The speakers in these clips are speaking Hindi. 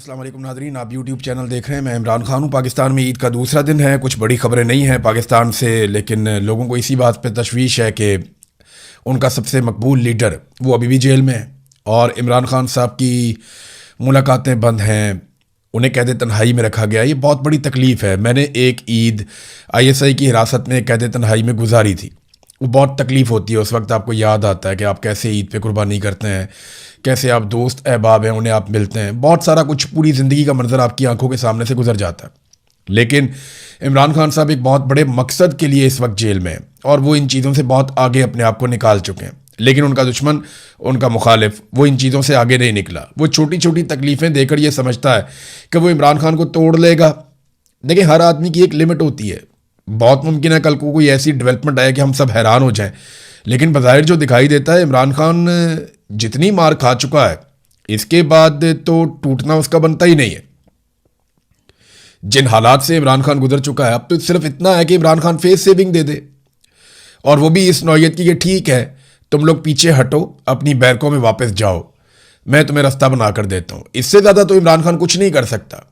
अस्सलाम वालेकुम नादरीन, आप यूट्यूब चैनल देख रहे हैं। मैं इमरान खान हूँ। पाकिस्तान में ईद का दूसरा दिन है। कुछ बड़ी खबरें नहीं हैं पाकिस्तान से, लेकिन लोगों को इसी बात पे तशवीश है कि उनका सबसे मकबूल लीडर वो अभी भी जेल में है और इमरान खान साहब की मुलाकातें बंद हैं, उन्हें कैद तन्हाई में रखा गया। ये बहुत बड़ी तकलीफ़ है। मैंने एक ईद ISI की हिरासत में कैद तन्हाई में गुजारी थी। वो बहुत तकलीफ़ होती है। उस वक्त आपको याद आता है कि आप कैसे ईद पे कुर्बानी करते हैं, कैसे आप दोस्त अहबाब हैं उन्हें आप मिलते हैं, बहुत सारा कुछ, पूरी ज़िंदगी का मंजर आपकी आंखों के सामने से गुजर जाता है। लेकिन इमरान खान साहब एक बहुत बड़े मकसद के लिए इस वक्त जेल में हैं और वो इन चीज़ों से बहुत आगे अपने आप को निकाल चुके हैं। लेकिन उनका दुश्मन, उनका मुखालिफ, वो इन चीज़ों से आगे नहीं निकला। वो छोटी छोटी तकलीफ़ें देकर ये समझता है कि वो इमरान खान को तोड़ लेगा। देखिए, हर आदमी की एक लिमिट होती है। बहुत मुमकिन है कल को कोई ऐसी डेवलपमेंट आए कि हम सब हैरान हो जाएं, लेकिन बज़ाहिर जो दिखाई देता है, इमरान खान जितनी मार खा चुका है, इसके बाद तो टूटना उसका बनता ही नहीं है। जिन हालात से इमरान खान गुजर चुका है, अब तो सिर्फ इतना है कि इमरान खान फेस सेविंग दे दे, और वो भी इस नौयत की कि ठीक है, तुम लोग पीछे हटो, अपनी बैरकों में वापस जाओ, मैं तुम्हें रास्ता बना कर देता हूँ। इससे ज़्यादा तो इमरान खान कुछ नहीं कर सकता।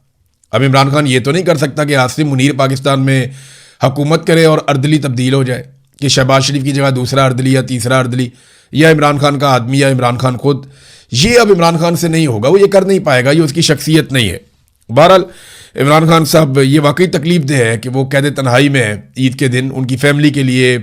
अब इमरान खान ये तो नहीं कर सकता कि आसिम मुनीर पाकिस्तान में हुकूमत करे और अर्दली तब्दील हो जाए, कि शहबाज शरीफ की जगह दूसरा अर्दली या तीसरा अर्दली, या इमरान खान का आदमी या इमरान खान खुद। ये अब इमरान खान से नहीं होगा, वो ये कर नहीं पाएगा, ये उसकी शख्सियत नहीं है। बहरहाल इमरान खान साहब, ये वाकई तकलीफदेह है कि वो कैद तन्हाई में है ईद के दिन, उनकी फैमिली के लिए,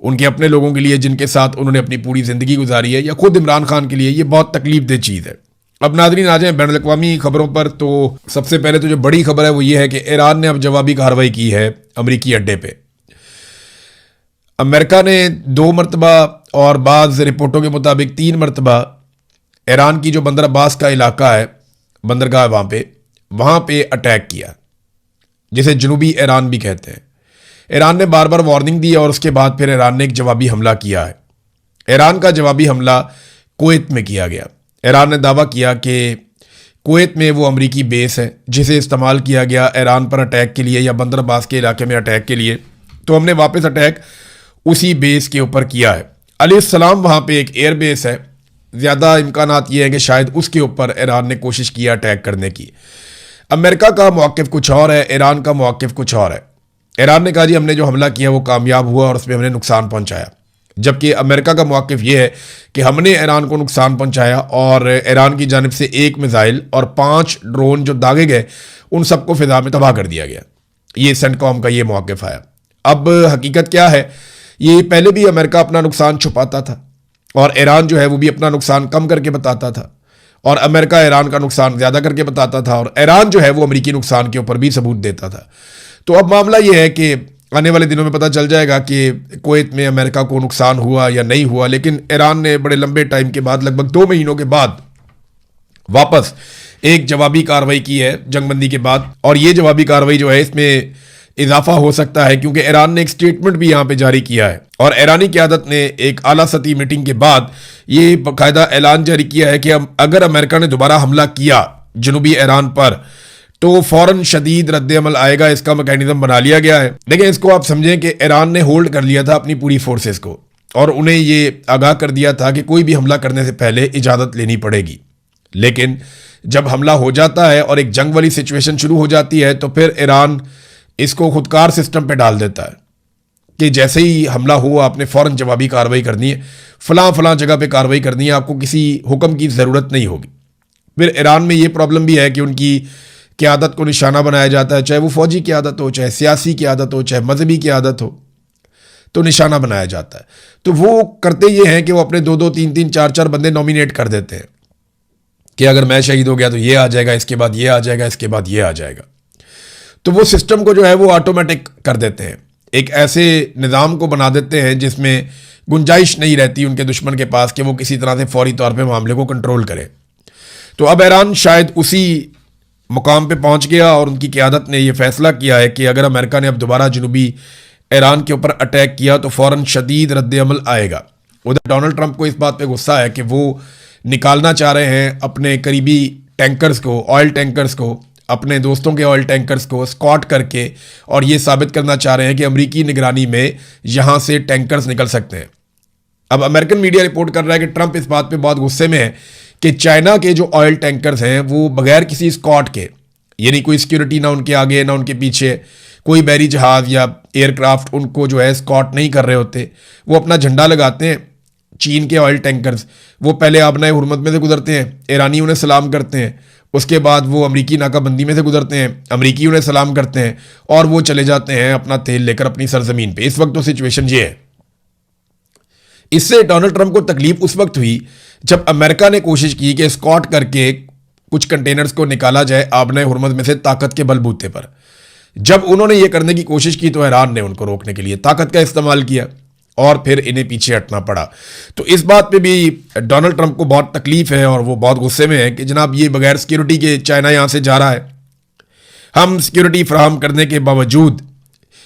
उनके अपने लोगों के लिए जिनके साथ उन्होंने अपनी पूरी ज़िंदगी गुजारी है, या खुद इमरान खान के लिए। ये बहुत तकलीफदेह चीज़ है। अब नाज़रीन आ जाएं बैनुल-अक़वामी खबरों पर। तो सबसे पहले तो जो बड़ी खबर है वो ये है कि ईरान ने अब जवाबी कार्रवाई की है अमरीकी अड्डे पे। अमेरिका ने 2 मरतबा और बाज़ रिपोर्टों के मुताबिक 3 मरतबा ईरान की जो बंदर अब्बास का इलाका है, बंदरगाह वहाँ पे अटैक किया, जिसे जनूबी ईरान भी कहते हैं। ईरान ने बार बार वार्निंग दी और उसके बाद फिर ईरान ने एक जवाबी हमला किया है। ईरान का जवाबी हमला कुवैत में किया गया। ईरान ने दावा किया कि कुवैत में वो अमरीकी बेस है जिसे इस्तेमाल किया गया ईरान पर अटैक के लिए, या बंदर अब्बास के इलाके में अटैक के लिए। तो हमने वापस अटैक उसी बेस के ऊपर किया है। अलैहिस्सलाम वहाँ पे एक एयर बेस है, ज़्यादा इम्कानात ये है कि शायद उसके ऊपर ईरान ने कोशिश किया अटैक करने की। अमेरिका का मौक़िफ़ कुछ और है, ईरान का मौक़िफ़ कुछ और है। ईरान ने कहा जी हमने जो हमला किया वो कामयाब हुआ और उसमें हमने नुकसान पहुँचाया, जबकि अमेरिका का मौक़िफ़ ये है कि हमने ईरान को नुकसान पहुँचाया और ईरान की जानिब से 1 मिसाइल और 5 ड्रोन जो दागे गए उन सबको फ़िज़ा में तबाह कर दिया गया। ये सेंटकॉम का ये मौक़िफ़ आया। अब हकीकत क्या है, ये पहले भी अमेरिका अपना नुकसान छुपाता था और ईरान जो है वो भी अपना नुकसान कम करके बताता था, और अमेरिका ईरान का नुकसान ज़्यादा करके बताता था, और ईरान जो है वो अमेरिकी नुकसान के ऊपर भी सबूत देता था। तो अब मामला ये है कि आने वाले दिनों में पता चल जाएगा कि कुवैत में अमेरिका को नुकसान हुआ या नहीं हुआ। लेकिन ईरान ने बड़े लंबे टाइम के बाद, लगभग 2 महीनों के बाद, वापस एक जवाबी कार्रवाई की है जंगबंदी के बाद। और ये जवाबी कार्रवाई जो है इसमें इजाफा हो सकता है, क्योंकि ईरान ने एक स्टेटमेंट भी यहाँ पे जारी किया है और ईरानी क़यादत ने एक आला सतही मीटिंग के बाद ये बाकायदा ऐलान जारी किया है कि अगर अमेरिका ने दोबारा हमला किया जनूबी ईरान पर तो फौरन शदीद रद्द-ए-अमल आएगा। इसका मैकेनिज्म बना लिया गया है। देखिए, इसको आप समझें कि ईरान ने होल्ड कर लिया था अपनी पूरी फोर्सेस को और उन्हें ये आगाह कर दिया था कि कोई भी हमला करने से पहले इजाज़त लेनी पड़ेगी। लेकिन जब हमला हो जाता है और एक जंग वाली सिचुएशन शुरू हो जाती है तो फिर ईरान इसको खुदकार सिस्टम पे डाल देता है कि जैसे ही हमला हुआ आपने फ़ौरन जवाबी कार्रवाई करनी है, फ़लाँ जगह पे कार्रवाई करनी है, आपको किसी हुक्म की ज़रूरत नहीं होगी। फिर ईरान में ये प्रॉब्लम भी है कि उनकी क़यादत को निशाना बनाया जाता है, चाहे वो फ़ौजी क़यादत हो, चाहे सियासी क़यादत हो, चाहे मजहबी क़यादत हो, तो निशाना बनाया जाता है। तो वो करते ये हैं कि वो अपने 2-2, 3-3, 4-4 बंदे नॉमिनेट कर देते हैं कि अगर मैं शहीद हो गया तो ये आ जाएगा, इसके बाद ये आ जाएगा, इसके बाद ये आ जाएगा। तो वो सिस्टम को जो है वो ऑटोमेटिक कर देते हैं, एक ऐसे निज़ाम को बना देते हैं जिसमें गुंजाइश नहीं रहती उनके दुश्मन के पास कि वो किसी तरह से फौरी तौर पे मामले को कंट्रोल करे। तो अब ईरान शायद उसी मुकाम पे पहुंच गया और उनकी क़यादत ने यह फैसला किया है कि अगर अमेरिका ने अब दोबारा जनूबी ईरान के ऊपर अटैक किया तो फ़ौरन शदीद रद्द-ए-अमल आएगा। उधर डोनाल्ड ट्रंप को इस बात पे गुस्सा है कि वो निकालना चाह रहे हैं अपने करीबी टैंकर्स को, ऑयल टैंकर्स को, अपने दोस्तों के ऑयल टैंकर्स को स्कॉट करके, और ये साबित करना चाह रहे हैं कि अमरीकी निगरानी में यहाँ से टैंकर्स निकल सकते हैं। अब अमेरिकन मीडिया रिपोर्ट कर रहा है कि ट्रंप इस बात पे बहुत गुस्से में है कि चाइना के जो ऑयल टैंकर्स हैं वो बगैर किसी स्कॉट के, यानी कोई सिक्योरिटी ना उनके आगे ना उनके पीछे, कोई बहरी जहाज या एयरक्राफ्ट उनको जो है स्कॉट नहीं कर रहे होते, वो अपना झंडा लगाते हैं। चीन के ऑयल टैंकर्स वो पहले आबना हुरमत में से गुजरते हैं, ईरानी उन्हें सलाम करते हैं, उसके बाद वो अमरीकी नाकाबंदी में से गुजरते हैं, अमरीकी उन्हें सलाम करते हैं और वो चले जाते हैं अपना तेल लेकर अपनी सरजमीन पे। इस वक्त तो सिचुएशन ये है। इससे डोनाल्ड ट्रंप को तकलीफ उस वक्त हुई जब अमेरिका ने कोशिश की कि स्कॉट करके कुछ कंटेनर्स को निकाला जाए आबना हुरमत में से ताकत के बलबूते पर। जब उन्होंने ये करने की कोशिश की तो ईरान ने उनको रोकने के लिए ताकत का इस्तेमाल किया और फिर इन्हें पीछे हटना पड़ा। तो इस बात पे भी डोनाल्ड ट्रंप को बहुत तकलीफ है और वो बहुत गुस्से में है कि जनाब ये बगैर सिक्योरिटी के चाइना यहाँ से जा रहा है, हम सिक्योरिटी फराहम करने के बावजूद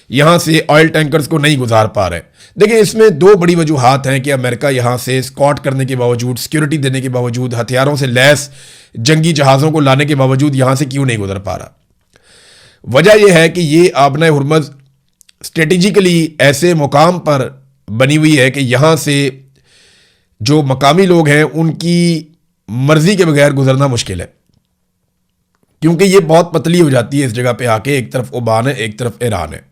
यहाँ से ऑयल टैंकर्स को नहीं गुजार पा रहे। देखिए, इसमें दो बड़ी वजूहात हैं कि अमेरिका यहाँ से स्कॉट करने के बावजूद, सिक्योरिटी देने के बावजूद, हथियारों से लैस जंगी जहाज़ों को लाने के बावजूद यहाँ से क्यों नहीं गुजर पा रहा। वजह यह है कि ये आबना हुरमज़ स्ट्रेटेजिकली ऐसे मुकाम पर बनी हुई है कि यहाँ से जो मकामी लोग हैं उनकी मर्जी के बगैर गुजरना मुश्किल है, क्योंकि ये बहुत पतली हो जाती है इस जगह पे आके। एक तरफ ओमान है, एक तरफ ईरान है,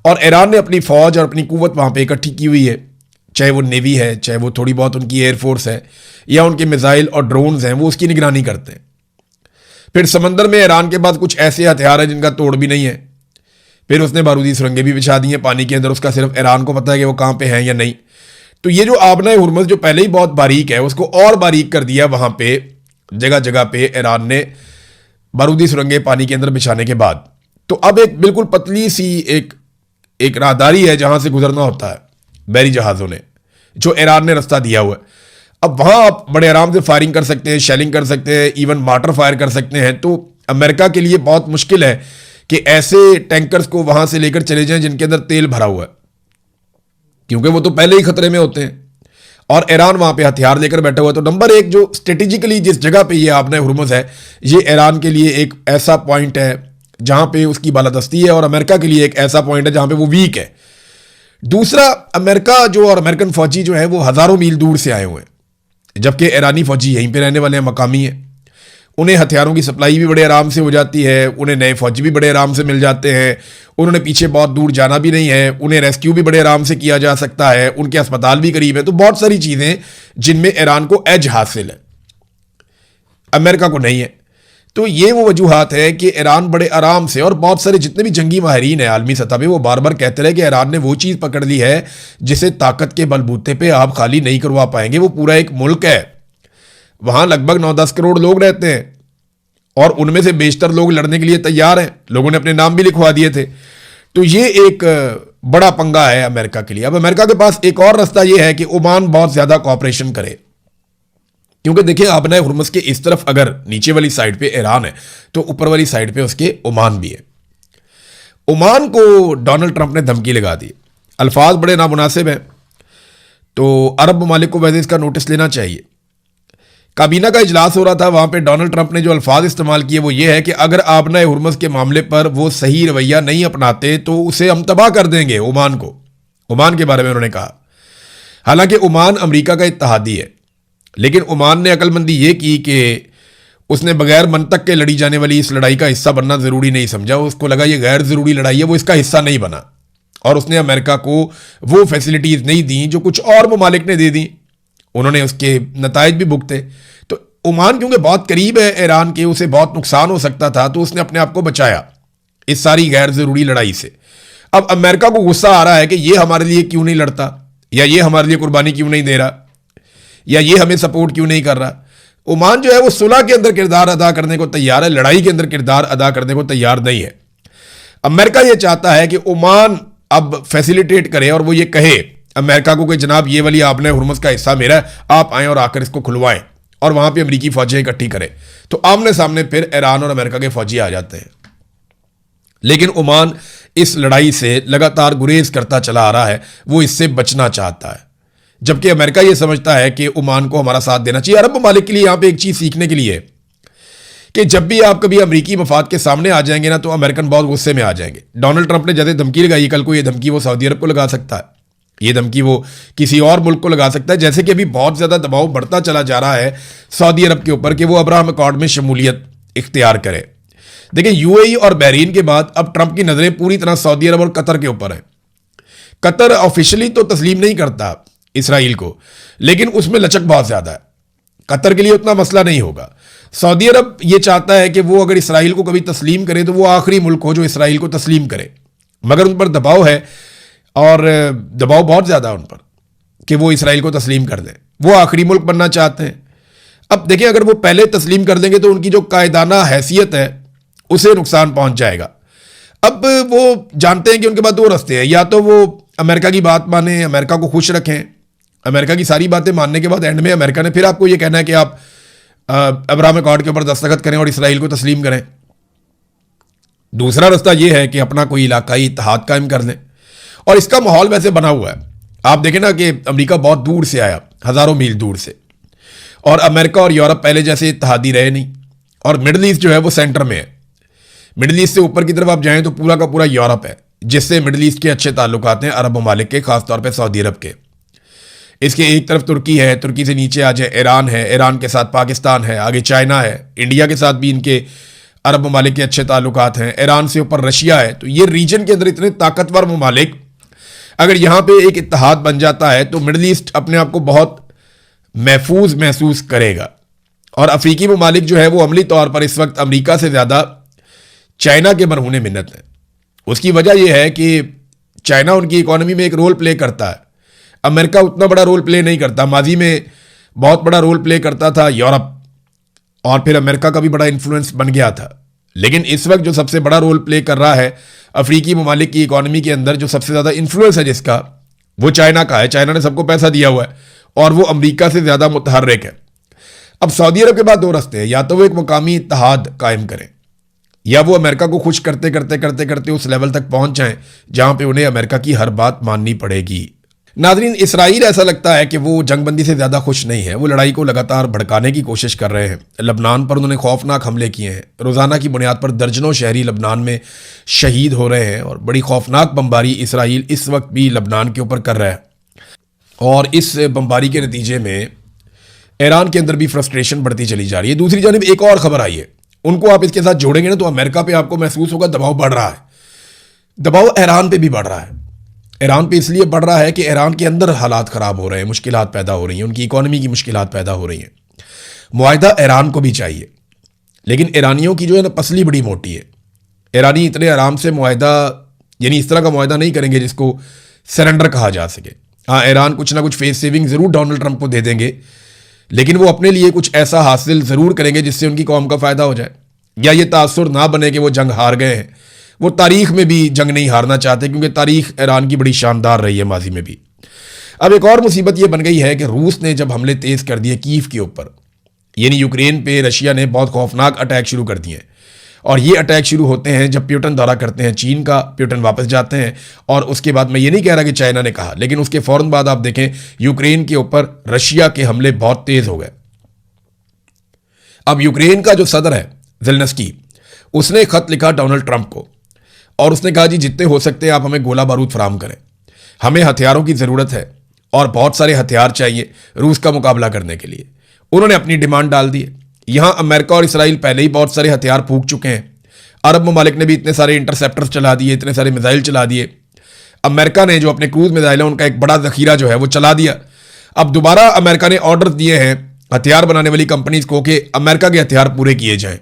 और ईरान ने अपनी फ़ौज और अपनी कुव्वत वहाँ पे इकट्ठी की हुई है, चाहे वो नेवी है, चाहे वो थोड़ी बहुत उनकी एयरफोर्स है या उनके मिसाइल और ड्रोन्स हैं, वो उसकी निगरानी करते हैं। फिर समंदर में ईरान के पास कुछ ऐसे हथियार हैं जिनका तोड़ भी नहीं है। फिर उसने बारूदी सुरंगें भी बिछा दी हैं पानी के अंदर, उसका सिर्फ ईरान को पता है कि वो कहाँ पे हैं या नहीं। तो ये जो आबना हुरमज़ जो पहले ही बहुत बारीक है, उसको और बारीक कर दिया वहाँ पे जगह जगह पे ईरान ने बारूदी सुरंगें पानी के अंदर बिछाने के बाद। तो अब एक बिल्कुल पतली सी एक राहदारी है जहाँ से गुजरना होता है बहरी जहाज़ों ने, जो ईरान ने रास्ता दिया हुआ है। अब वहाँ आप बड़े आराम से फायरिंग कर सकते हैं, शेलिंग कर सकते हैं, इवन मार्टर फायर कर सकते हैं। तो अमेरिका के लिए बहुत मुश्किल है कि ऐसे टैंकर्स को वहां से लेकर चले जाएं जिनके अंदर तेल भरा हुआ है, क्योंकि वो तो पहले ही खतरे में होते हैं और ईरान वहां पे हथियार लेकर बैठा हुआ है। तो नंबर एक, जो स्ट्रेटेजिकली जिस जगह पे ये आबना हुरमुज़ है, ये ईरान के लिए एक ऐसा पॉइंट है जहां पे उसकी बालादस्ती है, और अमेरिका के लिए एक ऐसा पॉइंट है जहां पे वो वीक है। दूसरा, अमेरिका जो और अमेरिकन फौजी जो है वो हज़ारों मील दूर से आए हुए हैं, जबकि ईरानी फौजी यहीं पर रहने वाले हैं, मकामी हैं। उन्हें हथियारों की सप्लाई भी बड़े आराम से हो जाती है, उन्हें नए फौजी भी बड़े आराम से मिल जाते हैं, उन्होंने पीछे बहुत दूर जाना भी नहीं है, उन्हें रेस्क्यू भी बड़े आराम से किया जा सकता है, उनके अस्पताल भी करीब है। तो बहुत सारी चीज़ें जिनमें ईरान को एज हासिल है, अमेरिका को नहीं है। तो ये वो वजूहात है कि ईरान बड़े आराम से, और बहुत सारे जितने भी जंगी माहिरीन हैं आलमी सतह पे, वो बार बार कहते रहे कि ईरान ने वो चीज़ पकड़ ली है जिसे ताकत के बलबूते पे आप खाली नहीं करवा पाएंगे। वो पूरा एक मुल्क है, वहाँ लगभग 9-10 करोड़ लोग रहते हैं और उनमें से बेशतर लोग लड़ने के लिए तैयार हैं, लोगों ने अपने नाम भी लिखवा दिए थे। तो ये एक बड़ा पंगा है अमेरिका के लिए। अब अमेरिका के पास एक और रास्ता ये है कि ओमान बहुत ज़्यादा कॉपरेशन करे, क्योंकि देखिए आबना हुरमुज़ के इस तरफ अगर नीचे वाली साइड पे ईरान है तो ऊपर वाली साइड पे उसके ओमान भी है। ओमान को डोनाल्ड ट्रंप ने धमकी लगा दी, अल्फाज बड़े नामुनासिब हैं, तो अरब ममालिक को वैसे इसका नोटिस लेना चाहिए। काबीना का इजलास हो रहा था, वहां पे डोनाल्ड ट्रंप ने जो अल्फाज इस्तेमाल किए वो ये है कि अगर आबना हुरमुज़ के मामले पर वो सही रवैया नहीं अपनाते तो उसे हम तबाह कर देंगे, ओमान को। ओमान के बारे में उन्होंने कहा। हालांकि ओमान अमेरिका का इत्तहादी है, लेकिन ओमान ने अक्लमंदी ये की कि उसने बगैर मंतक के लड़ी जाने वाली इस लड़ाई का हिस्सा बनना ज़रूरी नहीं समझा। उसको लगा ये गैर ज़रूरी लड़ाई है, वो इसका हिस्सा नहीं बना, और उसने अमेरिका को वो फैसिलिटीज़ नहीं दी जो कुछ और ममालिक ने दे दी। उन्होंने उसके नताइज भी भुगते। तो ओमान क्योंकि बहुत करीब है ईरान के, उसे बहुत नुकसान हो सकता था, तो उसने अपने आप को बचाया इस सारी गैर ज़रूरी लड़ाई से। अब अमेरिका को गुस्सा आ रहा है कि ये हमारे लिए क्यों नहीं लड़ता, या ये हमारे लिए कुर्बानी क्यों नहीं दे रहा, या ये हमें सपोर्ट क्यों नहीं कर रहा। ओमान जो है वो सुलह के अंदर किरदार अदा करने को तैयार है, लड़ाई के अंदर किरदार अदा करने को तैयार नहीं है। अमेरिका ये चाहता है कि ओमान अब फैसिलिटेट करे और वो ये कहे अमेरिका को कि जनाब ये वाली आपने हुरमुज़ का हिस्सा मेरा है, आप आएँ और आकर इसको खुलवाएं, और वहाँ पे अमेरिकी फौजें इकट्ठी करें। तो आमने सामने फिर ईरान और अमेरिका के फौजी आ जाते हैं। लेकिन ओमान इस लड़ाई से लगातार गुरेज करता चला आ रहा है, वो इससे बचना चाहता है, जबकि अमेरिका ये समझता है कि ओमान को हमारा साथ देना चाहिए। अरब ममालिक के लिए यहाँ पे एक चीज़ सीखने के लिए है कि जब भी आप कभी अमेरिकी मफाद के सामने आ जाएंगे ना, तो अमेरिकन बहुत गुस्से में आ जाएंगे। डोनाल्ड ट्रंप ने जैसे धमकी लगाई कल को, ये धमकी वो सऊदी अरब को लगा सकता है, ये धमकी वो किसी और मुल्क को लगा सकता है, जैसे कि अभी बहुत ज़्यादा दबाव बढ़ता चला जा रहा है सऊदी अरब के ऊपर कि वो अब्राहम अकॉर्ड में शमूलियत इख्तियार करे। देखिए, यूएई और बहरीन के बाद अब ट्रंप की नज़रें पूरी तरह सऊदी अरब और कतर के ऊपर है। कतर ऑफिशियली तो तस्लीम नहीं करता इसराइल को, लेकिन उसमें लचक बहुत ज़्यादा है। कतर के लिए उतना मसला नहीं होगा। सऊदी अरब ये चाहता है कि वो अगर इसराइल को कभी तस्लीम करे तो वो आखिरी मुल्क हो जो इसराइल को तस्लीम करे, मगर उन पर दबाव है और दबाव बहुत ज़्यादा उन पर कि वो इसराइल को तस्लीम कर दें। वो आखिरी मुल्क बनना चाहते हैं। अब देखिए, अगर वो पहले तस्लीम कर देंगे तो उनकी जो कायदाना हैसियत है उसे नुकसान पहुंच जाएगा। अब वो जानते हैं कि उनके पास दो रास्ते हैं, या तो वो अमेरिका की बात माने, अमेरिका को खुश रखें, अमेरिका की सारी बातें मानने के बाद एंड में अमेरिका ने फिर आपको ये कहना है कि आप अब्राहम अकॉर्ड के ऊपर दस्तखत करें और इसराइल को तस्लीम करें। दूसरा रास्ता यह है कि अपना कोई इलाकाई इत्तेहाद कायम कर लें, और इसका माहौल वैसे बना हुआ है। आप देखें ना कि अमेरिका बहुत दूर से आया, हज़ारों मील दूर से, और अमेरिका और यूरोप पहले जैसे इत्तेहादी रहे नहीं, और मिडल ईस्ट जो है वो सेंटर में है। मिडल ईस्ट से ऊपर की तरफ आप जाएं तो पूरा का पूरा यूरोप है, जिससे मिडल ईस्ट के अच्छे ताल्लुकात हैं अरब ममालिक के, खासतौर पर सऊदी अरब के। इसके एक तरफ तुर्की है, तुर्की से नीचे आ जाए ईरान है, ईरान के साथ पाकिस्तान है, आगे चाइना है, इंडिया के साथ भी इनके अरब ममालिक के अच्छे ताल्लुकात हैं, ईरान से ऊपर रशिया है। तो ये रीजन के अंदर इतने ताकतवर ममालिक, अगर यहाँ पे एक इत्तेहाद बन जाता है तो मिडल ईस्ट अपने आप को बहुत महफूज महसूस करेगा। और अफ्रीकी ममालिक जो है वो अमली तौर पर इस वक्त अमेरिका से ज़्यादा चाइना के मरहूने मिन्नत है। उसकी वजह यह है कि चाइना उनकी इकोनॉमी में एक रोल प्ले करता है, अमेरिका उतना बड़ा रोल प्ले नहीं करता। माजी में बहुत बड़ा रोल प्ले करता था यूरोप, और फिर अमेरिका का भी बड़ा इन्फ्लुएंस बन गया था। लेकिन इस वक्त जो सबसे बड़ा रोल प्ले कर रहा है अफ्रीकी ममालिक की इकोनॉमी के अंदर, जो सबसे ज़्यादा इन्फ्लुएंस है जिसका, वो चाइना का है। चाइना ने सबको पैसा दिया हुआ है और वो अमेरिका से ज़्यादा मुतहर्रिक है। अब सऊदी अरब के बाद दो रास्ते हैं, या तो वो एक मुकामी इत्तेहाद कायम करें, या वो अमेरिका को खुश करते करते करते करते उस लेवल तक पहुंच जाएं जहां पे उन्हें अमेरिका की हर बात माननी पड़ेगी। नाज़रीन, इसराइल ऐसा लगता है कि वो जंगबंदी से ज़्यादा खुश नहीं है। वो लड़ाई को लगातार भड़काने की कोशिश कर रहे हैं। लबनान पर उन्होंने खौफनाक हमले किए हैं। रोज़ाना की बुनियाद पर दर्जनों शहरी लबनान में शहीद हो रहे हैं, और बड़ी खौफनाक बमबारी इसराइल इस वक्त भी लबनान के ऊपर कर रहा है। और इस बमबारी के नतीजे में ईरान के अंदर भी फ्रस्ट्रेशन बढ़ती चली जा रही है। दूसरी जानिब एक और खबर आई है, उनको आप इसके साथ जोड़ेंगे ना तो अमेरिका पे आपको महसूस होगा दबाव बढ़ रहा है। दबाव ईरान पे भी बढ़ रहा है। ईरान पे इसलिए बढ़ रहा है कि ईरान के अंदर हालात ख़राब हो रहे हैं, मुश्किलात पैदा हो रही हैं, उनकी इकोनॉमी की मुश्किलात पैदा हो रही हैं। मुआहदा ईरान को भी चाहिए, लेकिन ईरानियों की जो है ना पसली बड़ी मोटी है। ईरानी इतने आराम से मुआहदा, यानी इस तरह का मुआहदा नहीं करेंगे जिसको सरेंडर कहा जा सके। हाँ, ईरान कुछ ना कुछ फेस सेविंग ज़रूर डोनाल्ड ट्रंप को दे देंगे, लेकिन वो अपने लिए कुछ ऐसा हासिल ज़रूर करेंगे जिससे उनकी कौम का फ़ायदा हो जाए, या ये तासुर ना बने कि वो जंग हार गए हैं। वो तारीख में भी जंग नहीं हारना चाहते, क्योंकि तारीख ईरान की बड़ी शानदार रही है माजी में भी। अब एक और मुसीबत ये बन गई है कि रूस ने जब हमले तेज़ कर दिए कीव के ऊपर, यानी यूक्रेन पे, रशिया ने बहुत खौफनाक अटैक शुरू कर दिए। और ये अटैक शुरू होते हैं जब प्यूटन दौरा करते हैं चीन का, प्यूटन वापस जाते हैं, और उसके बाद मैं ये नहीं कह रहा कि चाइना ने कहा, लेकिन उसके फ़ौरन बाद आप देखें यूक्रेन के ऊपर रशिया के हमले बहुत तेज़ हो गए। अब यूक्रेन का जो सदर है ज़ेलेंस्की, उसने एक खत लिखा डोनाल्ड ट्रंप को, और उसने कहा जी जितने हो सकते हैं आप हमें गोला बारूद फराहम करें, हमें हथियारों की ज़रूरत है और बहुत सारे हथियार चाहिए रूस का मुकाबला करने के लिए। उन्होंने अपनी डिमांड डाल दी है। यहाँ अमेरिका और इसराइल पहले ही बहुत सारे हथियार फूंक चुके हैं। अरब ममालिक ने भी इतने सारे इंटरसेप्टर्स चला दिए, इतने सारे मिसाइल चला दिए। अमेरिका ने जो अपने क्रूज मिसाइल है उनका एक बड़ा ज़खीरा जो है वो चला दिया। अब दोबारा अमेरिका ने ऑर्डर दिए हैं हथियार बनाने वाली कंपनीज को कि अमेरिका के हथियार पूरे किए जाएं।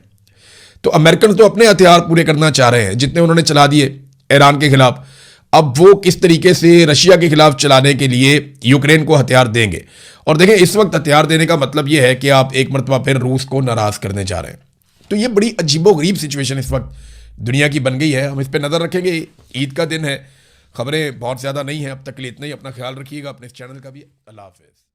तो अमेरिकन तो अपने हथियार पूरे करना चाह रहे हैं जितने उन्होंने चला दिए ईरान के खिलाफ। अब वो किस तरीके से रशिया के खिलाफ चलाने के लिए यूक्रेन को हथियार देंगे। और देखें, इस वक्त हथियार देने का मतलब ये है कि आप एक मरतबा फिर रूस को नाराज़ करने जा रहे हैं। तो ये बड़ी अजीबोगरीब सिचुएशन इस वक्त दुनिया की बन गई है। हम इस पर नज़र रखेंगे। ईद का दिन है, खबरें बहुत ज़्यादा नहीं हैं अब तक के लिए। इतना ही। अपना ख्याल रखिएगा, अपने इस चैनल का भी। अल्लाह हाफ़िज़।